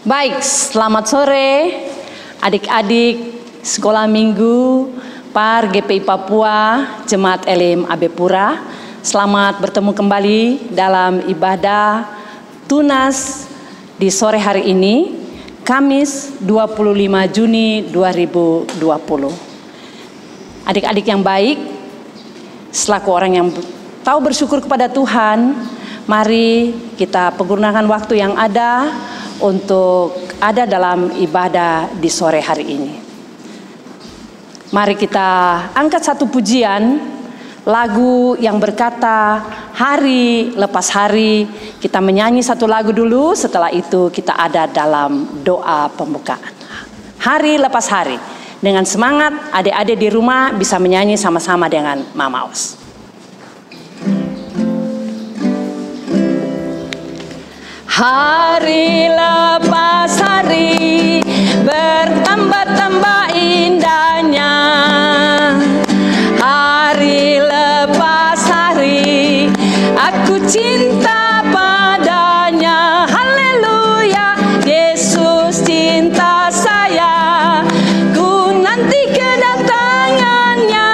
Baik, selamat sore adik-adik sekolah minggu Par GPI Papua, Jemaat Elim AB Pura. Selamat bertemu kembali dalam ibadah Tunas di sore hari ini, Kamis 25 Juni 2020. Adik-adik yang baik, selaku orang yang tahu bersyukur kepada Tuhan, mari kita pergunakan waktu yang ada untuk ada dalam ibadah di sore hari ini. Mari kita angkat satu pujian, lagu yang berkata hari lepas hari. Kita menyanyi satu lagu dulu, setelah itu kita ada dalam doa pembukaan. Hari lepas hari. Dengan semangat, adik-adik di rumah bisa menyanyi sama-sama dengan Mama Os. Hari lepas hari bertambah-tambah indahnya. Hari lepas hari aku cinta padanya. Haleluya, Yesus cinta saya. Ku nanti kedatangannya.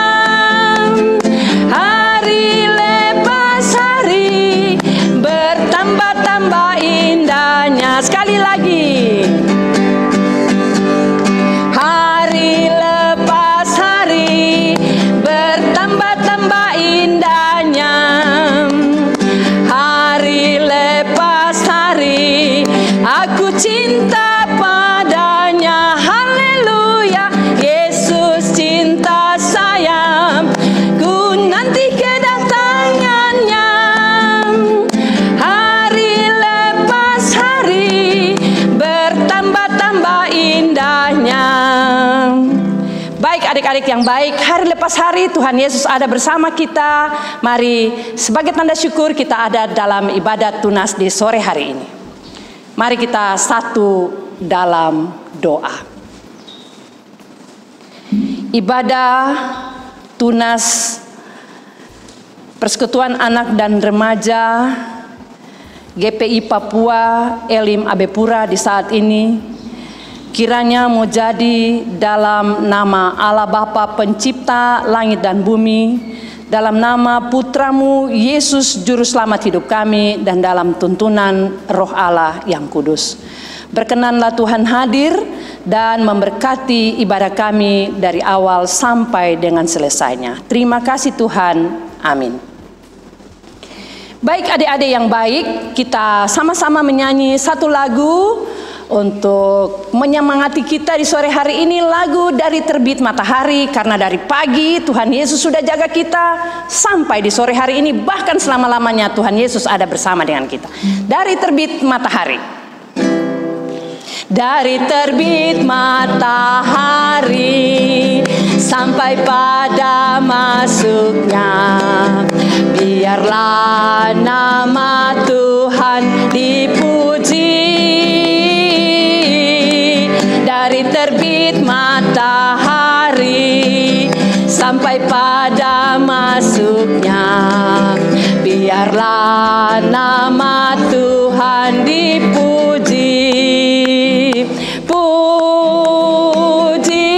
Hari lepas hari bertambah-tambah indahnya. Sekali lagi. Hari lepas hari bertambah-tambah indahnya. Hari lepas hari aku cinta padanya. Haleluya, Yesus cinta saya. Ku nanti kedatangannya. Hari lepas hari bertambah-tambah indahnya. Baik adik-adik yang baik, hari lepas hari Tuhan Yesus ada bersama kita. Mari sebagai tanda syukur kita ada dalam ibadat tunas di sore hari ini. Mari kita satu dalam doa. Ibadah tunas Persekutuan Anak dan Remaja GPI Papua Elim AB Pura di saat ini kiranya mau jadi dalam nama Allah Bapa Pencipta langit dan bumi, dalam nama Putramu Yesus Juru Selamat hidup kami, dan dalam tuntunan Roh Allah yang kudus. Berkenanlah Tuhan hadir dan memberkati ibadah kami dari awal sampai dengan selesainya. Terima kasih Tuhan. Amin. Baik adik-adik yang baik, kita sama-sama menyanyi satu lagu untuk menyemangati kita di sore hari ini, lagu dari terbit matahari. Karena dari pagi Tuhan Yesus sudah jaga kita sampai di sore hari ini, bahkan selama-lamanya Tuhan Yesus ada bersama dengan kita. Dari terbit matahari. Dari terbit matahari sampai pada masuknya, biarlah nama Tuhan dipuji. Dari terbit matahari sampai pada masuknya, biarlah nama Tuhan dipuji. Puji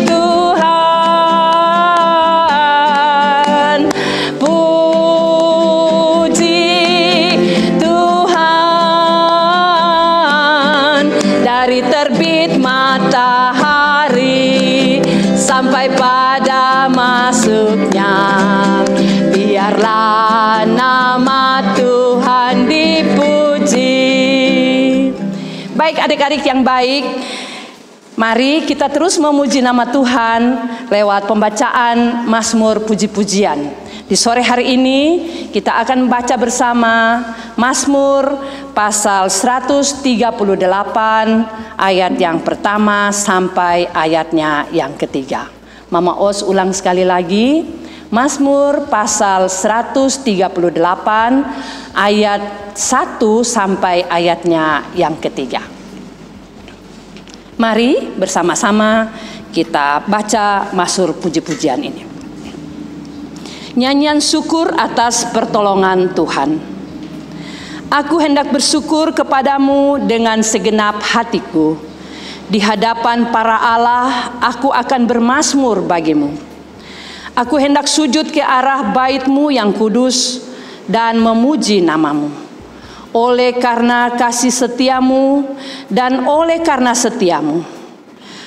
Tuhan, puji Tuhan. Dari terbit matahari sampai pada masuknya, biarlah nama Tuhan dipuji. Baik adik-adik yang baik, mari kita terus memuji nama Tuhan lewat pembacaan Mazmur puji-pujian. Di sore hari ini kita akan membaca bersama Mazmur pasal 138 ayat yang pertama sampai ayatnya yang ketiga. Mama Os ulang sekali lagi. Mazmur pasal 138 ayat 1 sampai ayatnya yang ketiga. Mari bersama-sama kita baca Mazmur puji-pujian ini. Nyanyian syukur atas pertolongan Tuhan. Aku hendak bersyukur kepadamu dengan segenap hatiku. Di hadapan para Allah, aku akan bermazmur bagimu. Aku hendak sujud ke arah bait-Mu yang kudus dan memuji namamu. Oleh karena kasih setiamu dan oleh karena setiamu.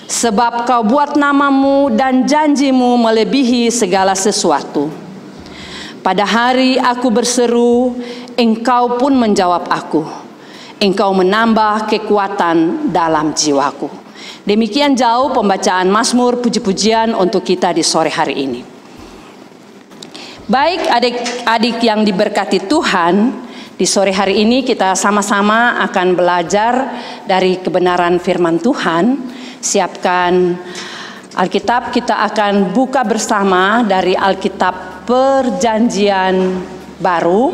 Sebab kau buat namamu dan janjimu melebihi segala sesuatu. Pada hari aku berseru, Engkau pun menjawab aku. Engkau menambah kekuatan dalam jiwaku. Demikian jauh pembacaan Mazmur puji-pujian untuk kita di sore hari ini. Baik adik-adik yang diberkati Tuhan, di sore hari ini kita sama-sama akan belajar dari kebenaran firman Tuhan. Siapkan Alkitab, kita akan buka bersama dari Alkitab Perjanjian Baru,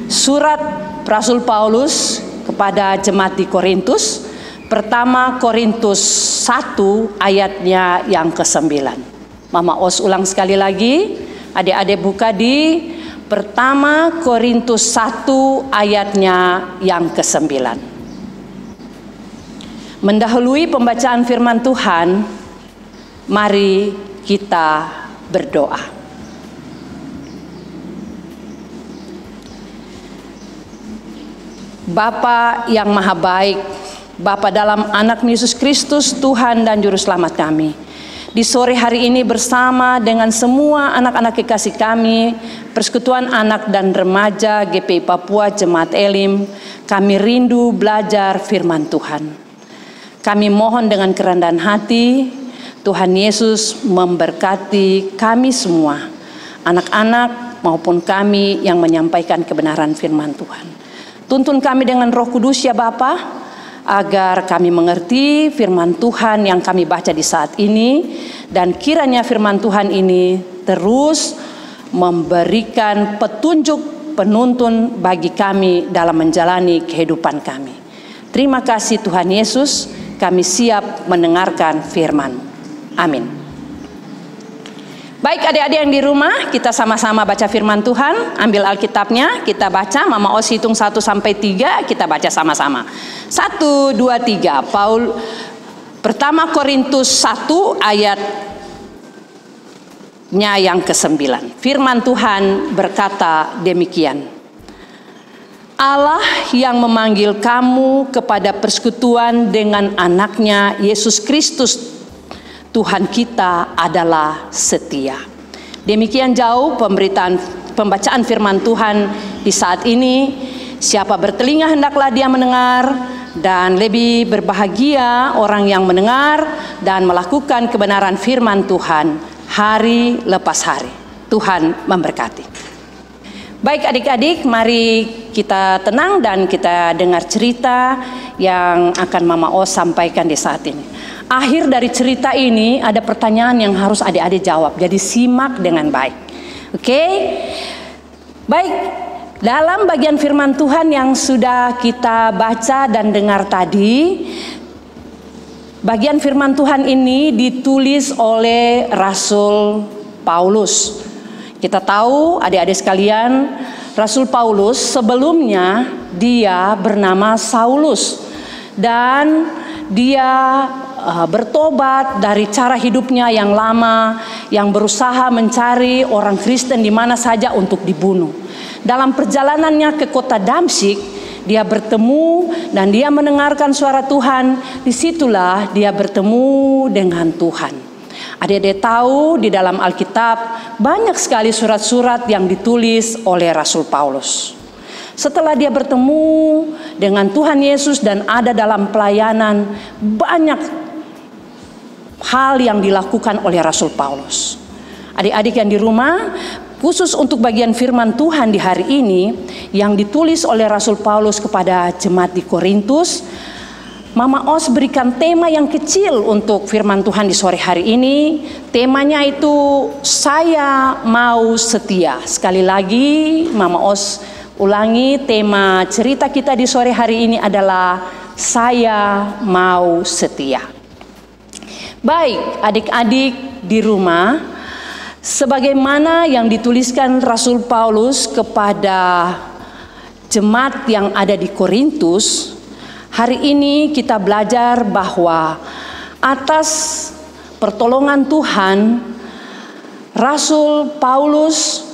surat Rasul Paulus kepada jemaat di Korintus, pertama Korintus 1 ayatnya yang ke-9. Mama Os ulang sekali lagi, adik-adik buka di pertama Korintus 1 ayatnya yang ke-9. Mendahului pembacaan firman Tuhan, mari kita berdoa. Bapa yang maha baik, Bapa dalam anak Yesus Kristus, Tuhan dan Juru Selamat kami. Di sore hari ini bersama dengan semua anak-anak kekasih kami, Persekutuan Anak dan Remaja GPI Papua Jemaat Elim, kami rindu belajar firman Tuhan. Kami mohon dengan kerendahan hati, Tuhan Yesus memberkati kami semua, anak-anak maupun kami yang menyampaikan kebenaran firman Tuhan. Tuntun kami dengan Roh Kudus ya Bapa, agar kami mengerti firman Tuhan yang kami baca di saat ini, dan kiranya firman Tuhan ini terus memberikan petunjuk penuntun bagi kami dalam menjalani kehidupan kami. Terima kasih Tuhan Yesus, kami siap mendengarkan firman. Amin. Baik adik-adik yang di rumah, kita sama-sama baca firman Tuhan. Ambil Alkitabnya, kita baca. Mama Os hitung 1 sampai 3, kita baca sama-sama. 1, 2, 3. Pertama Korintus 1 ayatnya yang ke-9. Firman Tuhan berkata demikian. Allah yang memanggil kamu kepada persekutuan dengan anaknya Yesus Kristus Tuhan kita adalah setia. Demikian jauh pembacaan firman Tuhan di saat ini. Siapa bertelinga hendaklah dia mendengar, dan lebih berbahagia orang yang mendengar dan melakukan kebenaran firman Tuhan hari lepas hari. Tuhan memberkati. Baik adik-adik, mari kita tenang dan kita dengar cerita yang akan Mama Os sampaikan di saat ini. Akhir dari cerita ini ada pertanyaan yang harus adik-adik jawab. Jadi simak dengan baik. Oke? Baik, dalam bagian firman Tuhan yang sudah kita baca dan dengar tadi, bagian firman Tuhan ini ditulis oleh Rasul Paulus. Kita tahu adik-adik sekalian, Rasul Paulus sebelumnya dia bernama Saulus, dan dia bertobat dari cara hidupnya yang lama, yang berusaha mencari orang Kristen di mana saja untuk dibunuh. Dalam perjalanannya ke kota Damsyik, dia bertemu dan dia mendengarkan suara Tuhan. Disitulah dia bertemu dengan Tuhan. Adik-adik tahu di dalam Alkitab banyak sekali surat-surat yang ditulis oleh Rasul Paulus. Setelah dia bertemu dengan Tuhan Yesus dan ada dalam pelayanan, banyak hal yang dilakukan oleh Rasul Paulus. Adik-adik yang di rumah, khusus untuk bagian firman Tuhan di hari ini yang ditulis oleh Rasul Paulus kepada jemaat di Korintus, Mama Os berikan tema yang kecil untuk firman Tuhan di sore hari ini. Temanya itu saya mau setia. Sekali lagi Mama Os ulangi, tema cerita kita di sore hari ini adalah saya mau setia. Baik adik-adik di rumah, sebagaimana yang dituliskan Rasul Paulus kepada jemaat yang ada di Korintus, hari ini kita belajar bahwa atas pertolongan Tuhan, Rasul Paulus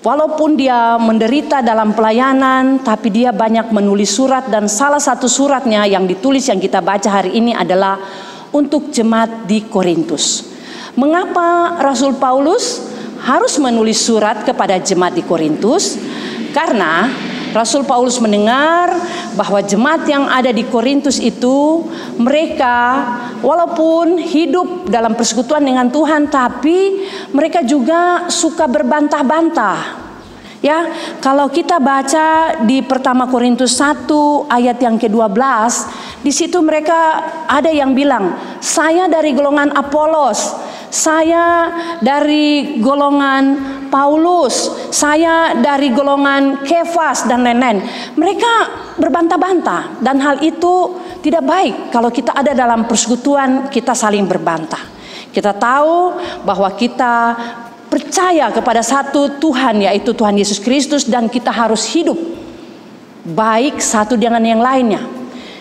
walaupun dia menderita dalam pelayanan, tapi dia banyak menulis surat, dan salah satu suratnya yang ditulis yang kita baca hari ini adalah untuk jemaat di Korintus. Mengapa Rasul Paulus harus menulis surat kepada jemaat di Korintus? Karena Rasul Paulus mendengar bahwa jemaat yang ada di Korintus itu, mereka walaupun hidup dalam persekutuan dengan Tuhan, tapi mereka juga suka berbantah-bantah. Ya, kalau kita baca di pertama Korintus 1 ayat yang ke-12, di situ mereka ada yang bilang, saya dari golongan Apolos, saya dari golongan Paulus, saya dari golongan Kefas, dan lain-lain. Mereka berbantah-bantah, dan hal itu tidak baik. Kalau kita ada dalam persekutuan, kita saling berbantah. Kita tahu bahwa kita percaya kepada satu Tuhan, yaitu Tuhan Yesus Kristus, dan kita harus hidup baik satu dengan yang lainnya.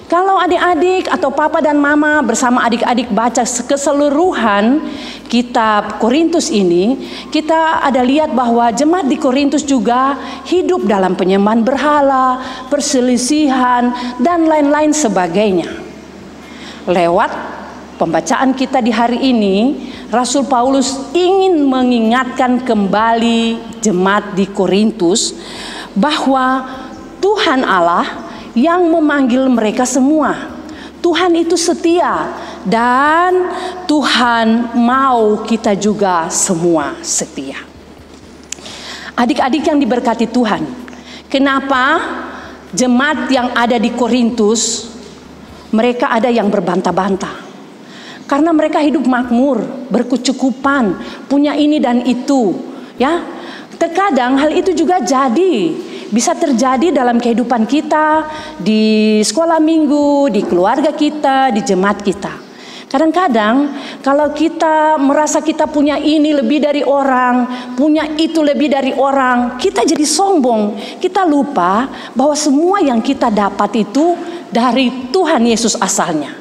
Kalau adik-adik atau papa dan mama bersama adik-adik baca keseluruhan kitab Korintus ini, kita ada lihat bahwa jemaat di Korintus juga hidup dalam penyembahan berhala, perselisihan, dan lain-lain sebagainya. Lewat pembacaan kita di hari ini, Rasul Paulus ingin mengingatkan kembali jemaat di Korintus bahwa Tuhan Allah yang memanggil mereka semua. Tuhan itu setia, dan Tuhan mau kita juga semua setia. Adik-adik yang diberkati Tuhan, kenapa jemaat yang ada di Korintus mereka ada yang berbantah-bantah? Karena mereka hidup makmur, berkecukupan, punya ini dan itu, ya. Terkadang hal itu juga bisa terjadi dalam kehidupan kita, di sekolah minggu, di keluarga kita, di jemaat kita. Kadang-kadang kalau kita merasa kita punya ini lebih dari orang, punya itu lebih dari orang, kita jadi sombong. Kita lupa bahwa semua yang kita dapat itu dari Tuhan Yesus asalnya.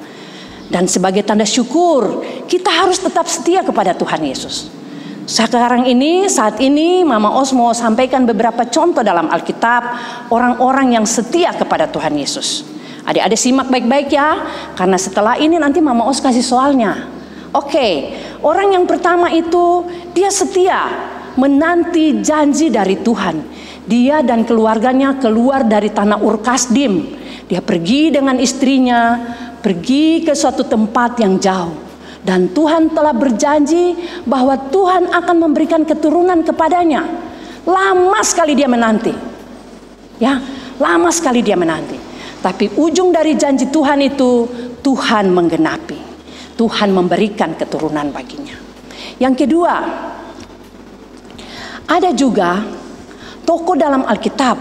Dan sebagai tanda syukur, kita harus tetap setia kepada Tuhan Yesus. Saat ini Mama Os mau sampaikan beberapa contoh dalam Alkitab orang-orang yang setia kepada Tuhan Yesus. Adik-adik simak baik-baik ya, karena setelah ini nanti Mama Os kasih soalnya. Oke, orang yang pertama itu dia setia menanti janji dari Tuhan. Dia dan keluarganya keluar dari tanah Ur Kasdim. Dia pergi dengan istrinya, pergi ke suatu tempat yang jauh. Dan Tuhan telah berjanji bahwa Tuhan akan memberikan keturunan kepadanya. Lama sekali dia menanti. Ya, lama sekali dia menanti. Tapi ujung dari janji Tuhan itu, Tuhan menggenapi. Tuhan memberikan keturunan baginya. Yang kedua, ada juga tokoh dalam Alkitab.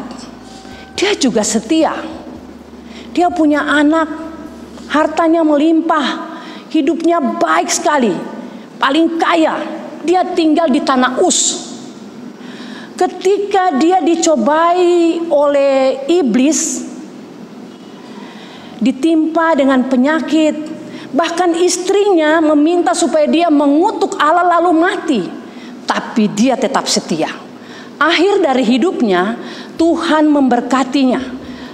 Dia juga setia. Dia punya anak, hartanya melimpah. Hidupnya baik sekali, paling kaya. Dia tinggal di tanah Uz. Ketika dia dicobai oleh iblis, ditimpa dengan penyakit, bahkan istrinya meminta supaya dia mengutuk Allah lalu mati, tapi dia tetap setia. Akhir dari hidupnya, Tuhan memberkatinya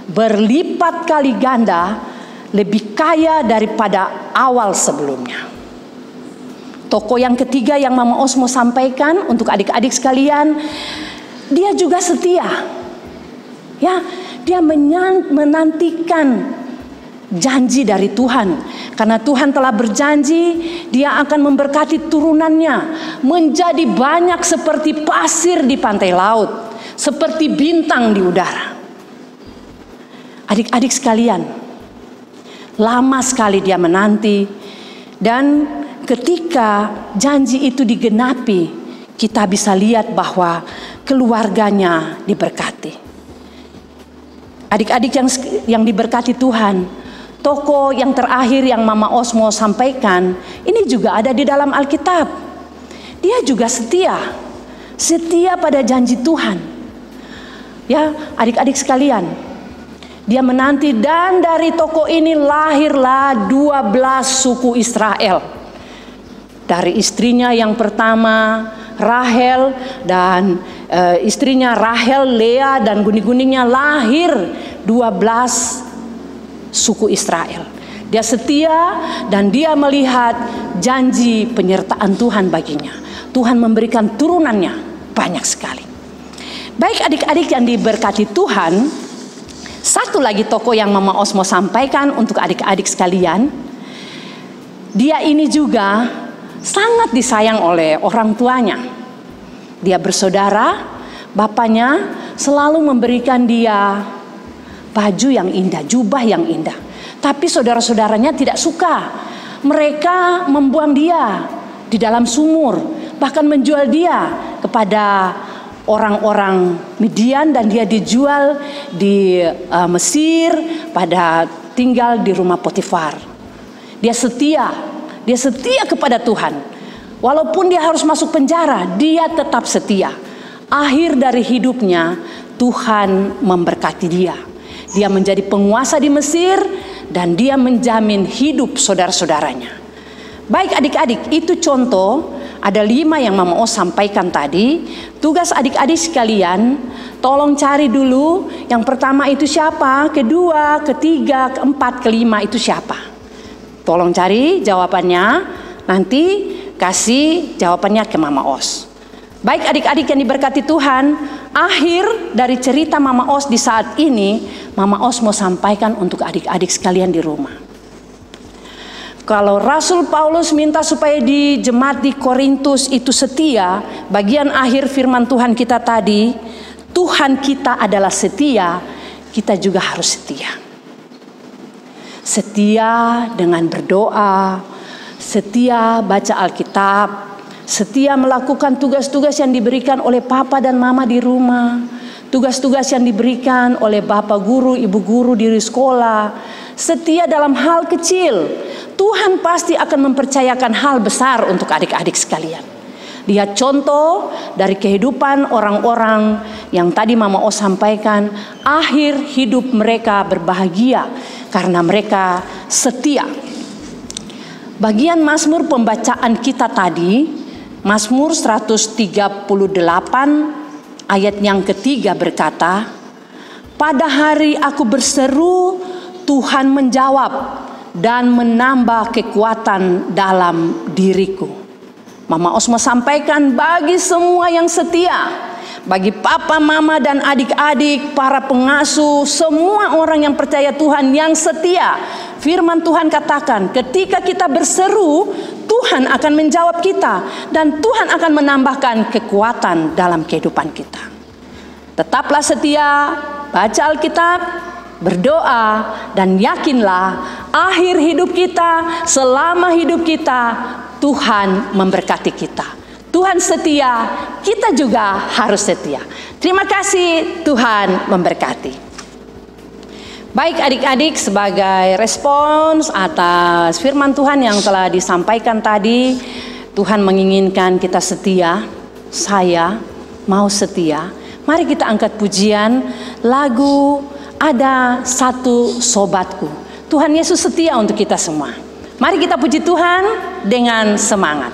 berlipat kali ganda, lebih kaya daripada awal sebelumnya. Tokoh yang ketiga yang Mama Os mau sampaikan untuk adik-adik sekalian, dia juga setia. Ya, dia menantikan janji dari Tuhan. Karena Tuhan telah berjanji, dia akan memberkati turunannya menjadi banyak seperti pasir di pantai laut, seperti bintang di udara. Adik-adik sekalian, lama sekali dia menanti, dan ketika janji itu digenapi, kita bisa lihat bahwa keluarganya diberkati. Adik-adik yang diberkati Tuhan, tokoh yang terakhir yang Mama Os mau sampaikan, ini juga ada di dalam Alkitab. Dia juga setia pada janji Tuhan. Ya, adik-adik sekalian, dia menanti, dan dari toko ini lahirlah 12 suku Israel. Dari istrinya yang pertama Rahel, dan istrinya Rahel, Lea, dan guni-guninya lahir 12 suku Israel. Dia setia dan dia melihat janji penyertaan Tuhan baginya. Tuhan memberikan turunannya banyak sekali. Baik adik-adik yang diberkati Tuhan, satu lagi tokoh yang Mama Os mau sampaikan untuk adik-adik sekalian. Dia ini juga sangat disayang oleh orang tuanya. Dia bersaudara, bapaknya selalu memberikan dia baju yang indah, jubah yang indah. Tapi saudara-saudaranya tidak suka. Mereka membuang dia di dalam sumur, bahkan menjual dia kepada orang-orang Midian, dan dia dijual di Mesir, pada tinggal di rumah Potifar. Dia setia kepada Tuhan. Walaupun dia harus masuk penjara, dia tetap setia. Akhir dari hidupnya Tuhan memberkati dia. Dia menjadi penguasa di Mesir, dan dia menjamin hidup saudara-saudaranya. Baik adik-adik, itu contoh. Ada 5 yang Mama Os sampaikan tadi. Tugas adik-adik sekalian, tolong cari dulu. Yang pertama itu siapa, kedua, ketiga, keempat, kelima itu siapa. Tolong cari jawabannya. Nanti kasih jawabannya ke Mama Os. Baik adik-adik yang diberkati Tuhan, akhir dari cerita Mama Os di saat ini, Mama Os mau sampaikan untuk adik-adik sekalian di rumah. Kalau Rasul Paulus minta supaya di jemaat di Korintus itu setia, bagian akhir firman Tuhan kita tadi, Tuhan kita adalah setia, kita juga harus setia. Setia dengan berdoa, setia baca Alkitab, setia melakukan tugas-tugas yang diberikan oleh papa dan mama di rumah, tugas-tugas yang diberikan oleh bapak guru, ibu guru di sekolah, setia dalam hal kecil. Tuhan pasti akan mempercayakan hal besar untuk adik-adik sekalian. Lihat contoh dari kehidupan orang-orang yang tadi Mama Os sampaikan, akhir hidup mereka berbahagia karena mereka setia. Bagian Mazmur pembacaan kita tadi, Mazmur 138 ayat yang ketiga berkata, pada hari aku berseru, Tuhan menjawab dan menambah kekuatan dalam diriku. Mama Os mau sampaikan bagi semua yang setia, bagi papa, mama, dan adik-adik, para pengasuh, semua orang yang percaya Tuhan yang setia. Firman Tuhan katakan, ketika kita berseru, Tuhan akan menjawab kita, dan Tuhan akan menambahkan kekuatan dalam kehidupan kita. Tetaplah setia, baca Alkitab, berdoa, dan yakinlah akhir hidup kita, selama hidup kita, Tuhan memberkati kita. Tuhan setia, kita juga harus setia. Terima kasih, Tuhan memberkati. Baik adik-adik, sebagai respons atas firman Tuhan yang telah disampaikan tadi, Tuhan menginginkan kita setia. Saya mau setia. Mari kita angkat pujian lagu Ada Satu Sobatku. Tuhan Yesus setia untuk kita semua. Mari kita puji Tuhan dengan semangat.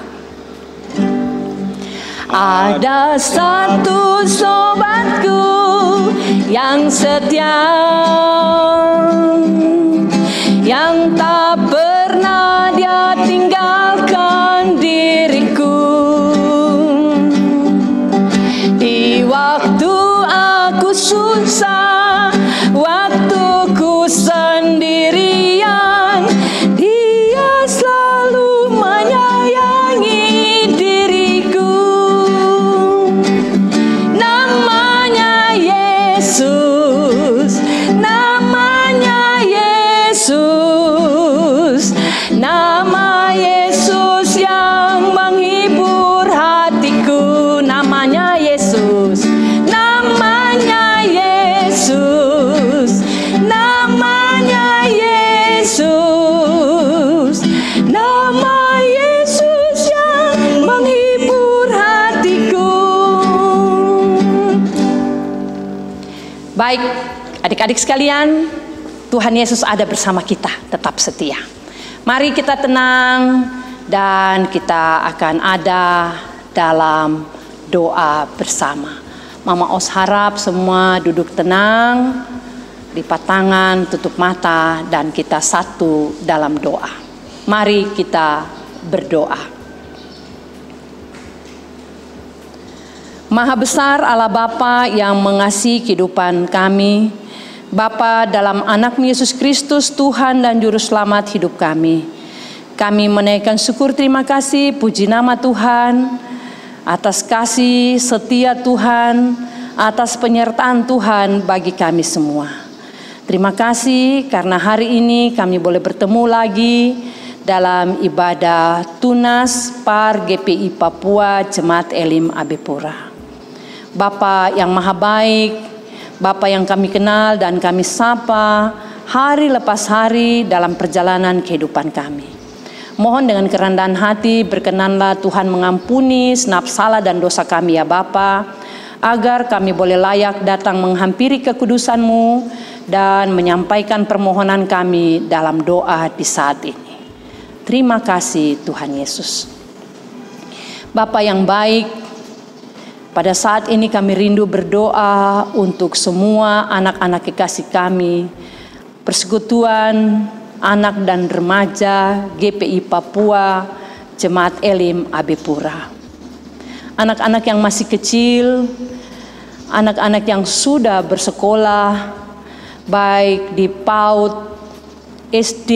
Ada satu sobatku yang setia, yang tak pernah dia tinggalkan diriku. Di waktu aku susah, waktu ku sendirian, dia selalu menyayangi diriku. Namanya Yesus, namanya Yesus, nama Yesus. Baik, adik-adik sekalian, Tuhan Yesus ada bersama kita, tetap setia. Mari kita tenang dan kita akan ada dalam doa bersama. Mama Os harap semua duduk tenang, lipat tangan, tutup mata, dan kita satu dalam doa. Mari kita berdoa. Maha besar Allah Bapa yang mengasihi kehidupan kami, Bapa dalam anak Yesus Kristus Tuhan dan Juru Selamat hidup kami. Kami menaikkan syukur terima kasih puji nama Tuhan atas kasih setia Tuhan, atas penyertaan Tuhan bagi kami semua. Terima kasih karena hari ini kami boleh bertemu lagi dalam ibadah Tunas Par GPI Papua Jemaat Elim Abepura. Bapa yang maha baik, Bapa yang kami kenal dan kami sapa hari lepas hari dalam perjalanan kehidupan kami. Mohon dengan kerendahan hati berkenanlah Tuhan mengampuni segenap salah dan dosa kami ya Bapa, agar kami boleh layak datang menghampiri kekudusan-Mu dan menyampaikan permohonan kami dalam doa di saat ini. Terima kasih Tuhan Yesus. Bapa yang baik, pada saat ini kami rindu berdoa untuk semua anak-anak kekasih kami, persekutuan anak dan remaja GPI Papua Jemaat Elim Abepura. Anak-anak yang masih kecil, anak-anak yang sudah bersekolah, baik di PAUD, SD,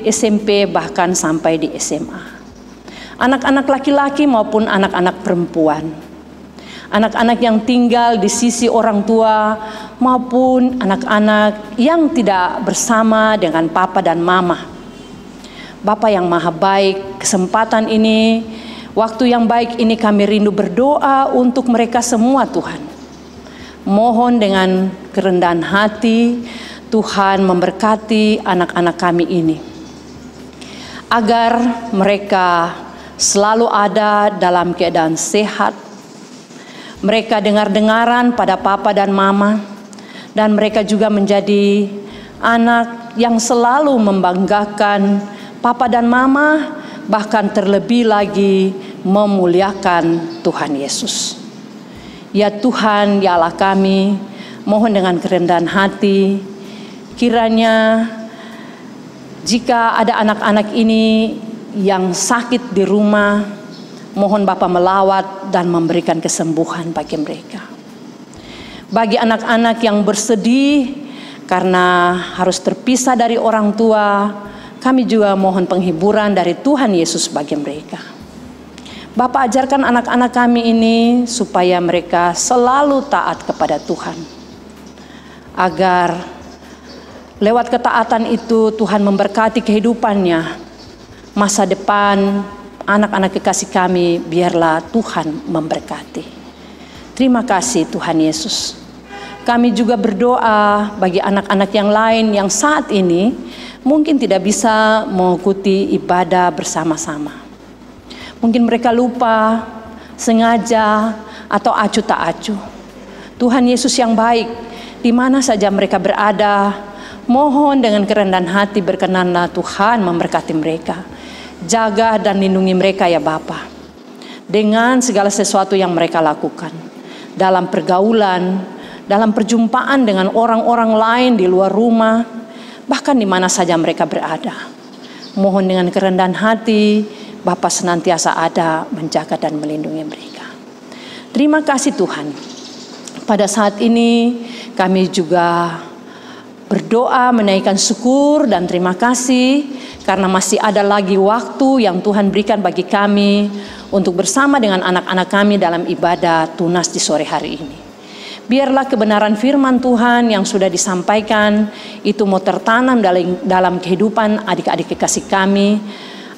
SMP, bahkan sampai di SMA. Anak-anak laki-laki maupun anak-anak perempuan. Anak-anak yang tinggal di sisi orang tua maupun anak-anak yang tidak bersama dengan papa dan mama. Bapa yang maha baik, kesempatan ini, waktu yang baik ini kami rindu berdoa untuk mereka semua Tuhan. Mohon dengan kerendahan hati Tuhan memberkati anak-anak kami ini, agar mereka selalu ada dalam keadaan sehat. Mereka dengar-dengaran pada papa dan mama, dan mereka juga menjadi anak yang selalu membanggakan papa dan mama, bahkan terlebih lagi memuliakan Tuhan Yesus. Ya Tuhan, ya Allah kami, mohon dengan kerendahan hati, kiranya jika ada anak-anak ini yang sakit di rumah, mohon Bapa melawat dan memberikan kesembuhan bagi mereka. Bagi anak-anak yang bersedih karena harus terpisah dari orang tua, kami juga mohon penghiburan dari Tuhan Yesus bagi mereka. Bapa ajarkan anak-anak kami ini supaya mereka selalu taat kepada Tuhan, agar lewat ketaatan itu Tuhan memberkati kehidupannya, masa depan anak-anak kekasih kami, biarlah Tuhan memberkati. Terima kasih Tuhan Yesus. Kami juga berdoa bagi anak-anak yang lain yang saat ini mungkin tidak bisa mengikuti ibadah bersama-sama. Mungkin mereka lupa, sengaja, atau acuh tak acuh. Tuhan Yesus yang baik, di mana saja mereka berada, mohon dengan kerendahan hati berkenanlah Tuhan memberkati mereka. Jaga dan lindungi mereka ya Bapa, dengan segala sesuatu yang mereka lakukan dalam pergaulan, dalam perjumpaan dengan orang-orang lain di luar rumah, bahkan di mana saja mereka berada. Mohon dengan kerendahan hati Bapa senantiasa ada menjaga dan melindungi mereka. Terima kasih Tuhan. Pada saat ini kami juga berdoa menaikkan syukur dan terima kasih karena masih ada lagi waktu yang Tuhan berikan bagi kami untuk bersama dengan anak-anak kami dalam ibadah tunas di sore hari ini. Biarlah kebenaran firman Tuhan yang sudah disampaikan itu mau tertanam dalam kehidupan adik-adik kekasih kami,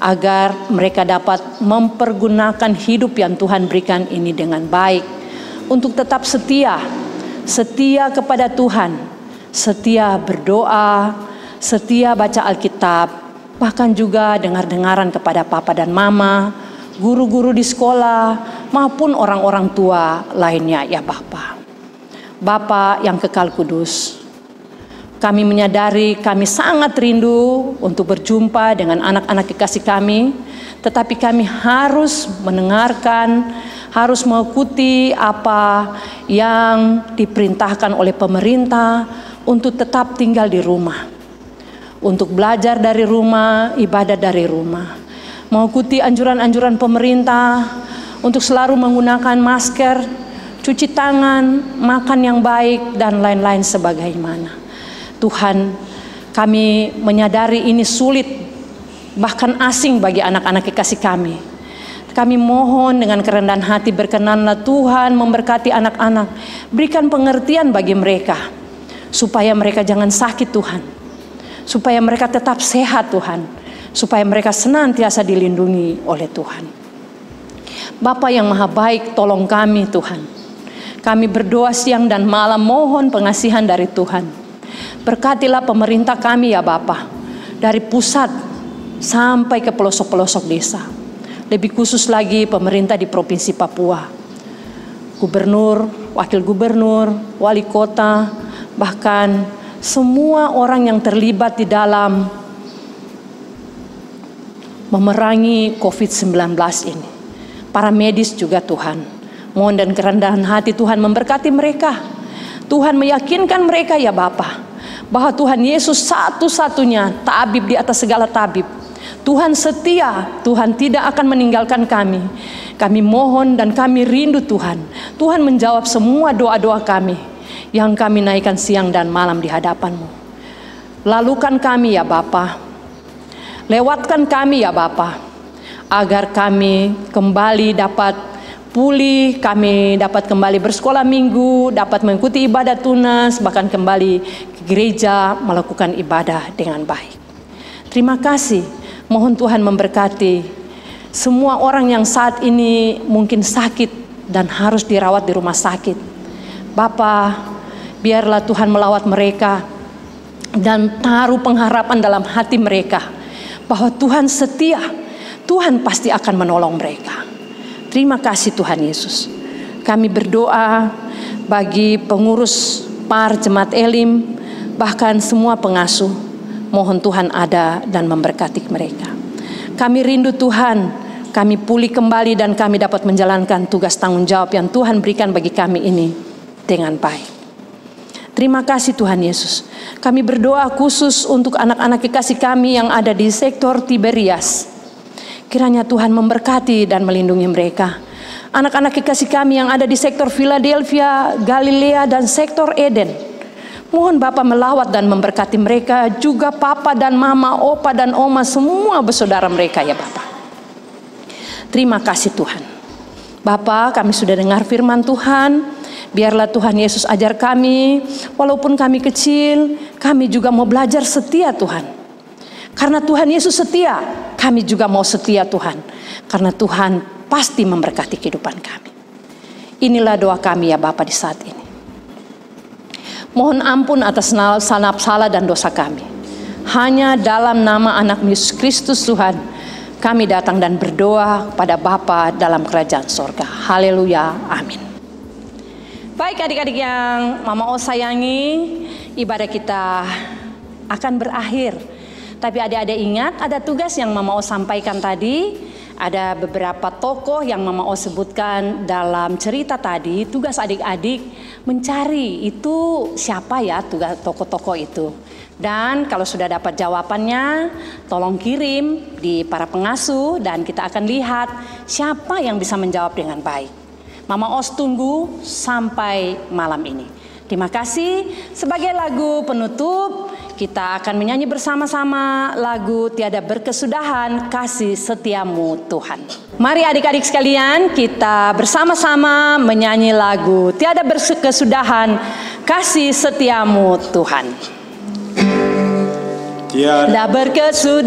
agar mereka dapat mempergunakan hidup yang Tuhan berikan ini dengan baik untuk tetap setia kepada Tuhan, setia berdoa, setia baca Alkitab, bahkan juga dengar-dengaran kepada papa dan mama, guru-guru di sekolah, maupun orang-orang tua lainnya ya Bapa. Bapa yang kekal kudus, kami menyadari kami sangat rindu untuk berjumpa dengan anak-anak kekasih kami, tetapi kami harus mendengarkan, harus mengikuti apa yang diperintahkan oleh pemerintah untuk tetap tinggal di rumah, untuk belajar dari rumah, ibadah dari rumah, mengikuti anjuran-anjuran pemerintah untuk selalu menggunakan masker, cuci tangan, makan yang baik, dan lain-lain sebagaimana. Tuhan, kami menyadari ini sulit, bahkan asing bagi anak-anak kekasih kami. Kami mohon dengan kerendahan hati, berkenanlah Tuhan memberkati anak-anak, berikan pengertian bagi mereka, supaya mereka jangan sakit Tuhan, supaya mereka tetap sehat Tuhan, supaya mereka senantiasa dilindungi oleh Tuhan. Bapa yang maha baik, tolong kami Tuhan. Kami berdoa siang dan malam mohon pengasihan dari Tuhan. Berkatilah pemerintah kami ya Bapa, dari pusat sampai ke pelosok-pelosok desa. Lebih khusus lagi pemerintah di Provinsi Papua. Gubernur, wakil gubernur, wali kota, bahkan semua orang yang terlibat di dalam memerangi COVID-19 ini. Para medis juga Tuhan. Mohon dan kerendahan hati Tuhan memberkati mereka. Tuhan meyakinkan mereka ya Bapa, bahwa Tuhan Yesus satu-satunya tabib di atas segala tabib. Tuhan setia, Tuhan tidak akan meninggalkan kami. Kami mohon dan kami rindu Tuhan. Tuhan menjawab semua doa-doa kami yang kami naikkan siang dan malam di hadapan-Mu. Lalukan kami ya Bapa, lewatkan kami ya Bapa, agar kami kembali dapat pulih, kami dapat kembali bersekolah minggu, dapat mengikuti ibadah tunas, bahkan kembali ke gereja melakukan ibadah dengan baik. Terima kasih, mohon Tuhan memberkati semua orang yang saat ini mungkin sakit dan harus dirawat di rumah sakit. Bapa, biarlah Tuhan melawat mereka dan taruh pengharapan dalam hati mereka bahwa Tuhan setia, Tuhan pasti akan menolong mereka. Terima kasih Tuhan Yesus. Kami berdoa bagi pengurus PAR Jemaat Elim, bahkan semua pengasuh. Mohon Tuhan ada dan memberkati mereka. Kami rindu Tuhan, kami pulih kembali dan kami dapat menjalankan tugas tanggung jawab yang Tuhan berikan bagi kami ini dengan baik. Terima kasih Tuhan Yesus. Kami berdoa khusus untuk anak-anak kekasih kami yang ada di sektor Tiberias. Kiranya Tuhan memberkati dan melindungi mereka. Anak-anak kekasih kami yang ada di sektor Philadelphia, Galilea, dan sektor Eden. Mohon Bapa melawat dan memberkati mereka. Juga Papa dan Mama, Opa dan Oma, semua bersaudara mereka ya Bapa. Terima kasih Tuhan. Bapa, kami sudah dengar firman Tuhan. Biarlah Tuhan Yesus ajar kami. Walaupun kami kecil, kami juga mau belajar setia Tuhan. Karena Tuhan Yesus setia, kami juga mau setia Tuhan. Karena Tuhan pasti memberkati kehidupan kami. Inilah doa kami ya Bapa di saat ini. Mohon ampun atas salah dan dosa kami. Hanya dalam nama anak Yesus Kristus Tuhan, kami datang dan berdoa kepada Bapa dalam kerajaan sorga. Haleluya, amin. Baik adik-adik yang Mama O sayangi, ibadah kita akan berakhir. Tapi adik-adik ingat, ada tugas yang Mama O sampaikan tadi. Ada beberapa tokoh yang Mama O sebutkan dalam cerita tadi. Tugas adik-adik mencari itu siapa ya tugas tokoh-tokoh itu. Dan kalau sudah dapat jawabannya, tolong kirim di para pengasuh dan kita akan lihat siapa yang bisa menjawab dengan baik. Mama Os tunggu sampai malam ini. Terima kasih. Sebagai lagu penutup, kita akan menyanyi bersama-sama lagu Tiada Berkesudahan, Kasih Setiamu Tuhan. Mari adik-adik sekalian, kita bersama-sama menyanyi lagu Tiada Berkesudahan, Kasih Setiamu Tuhan. Tiada berkesudahan,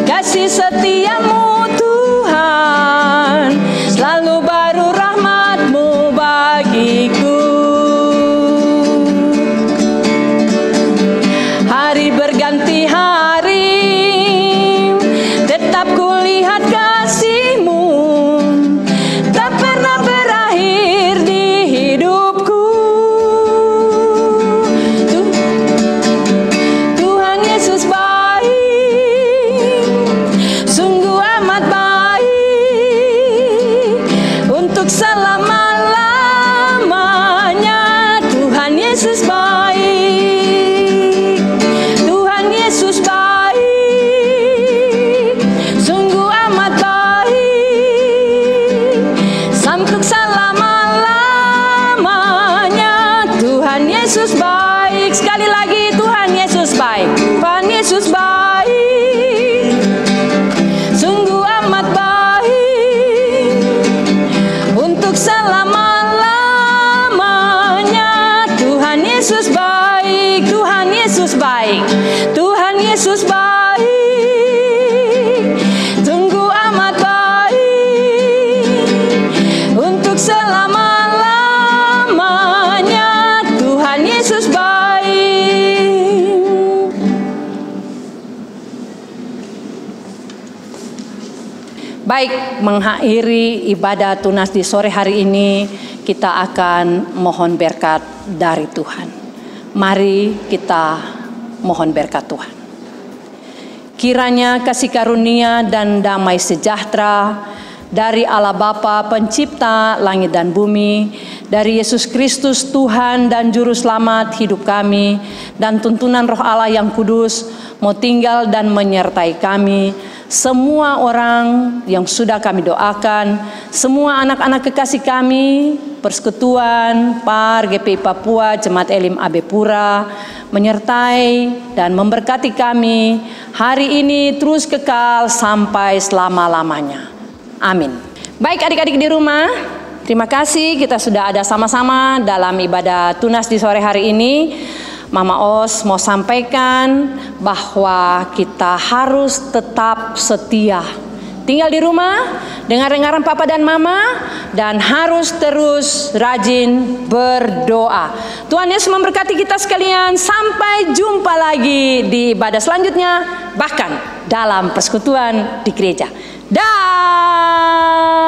kasih setiamu Tuhan, selalu baru rahmat-Mu bagiku. Hari berganti hari, tetap kulihat kasih-Mu, tak pernah berakhir di untuk selama-lamanya. Tuhan Yesus baik. Sekali lagi, Tuhan Yesus baik. Tuhan Yesus baik, sungguh amat baik, untuk selama-lamanya. Tuhan Yesus baik, Tuhan Yesus baik, Tuhan Yesus baik, sungguh amat baik, untuk selama-lamanya. Tuhan Yesus baik. Baik, mengakhiri ibadah tunas di sore hari ini, kita akan mohon berkat dari Tuhan. Mari kita mohon berkat Tuhan. Kiranya kasih karunia dan damai sejahtera dari Allah Bapa pencipta langit dan bumi, dari Yesus Kristus Tuhan dan Juru Selamat hidup kami, dan tuntunan Roh Allah yang kudus mau tinggal dan menyertai kami, semua orang yang sudah kami doakan, semua anak-anak kekasih kami, Persekutuan Par GPI Papua Jemaat Elim AB Pura, menyertai dan memberkati kami hari ini terus kekal sampai selama-lamanya. Amin. Baik adik-adik di rumah, terima kasih kita sudah ada sama-sama dalam ibadah tunas di sore hari ini. Mama Os mau sampaikan bahwa kita harus tetap setia. Tinggal di rumah, dengar-dengaran Papa dan Mama, dan harus terus rajin berdoa. Tuhan Yesus memberkati kita sekalian. Sampai jumpa lagi di ibadah selanjutnya, bahkan dalam persekutuan di gereja. Dah.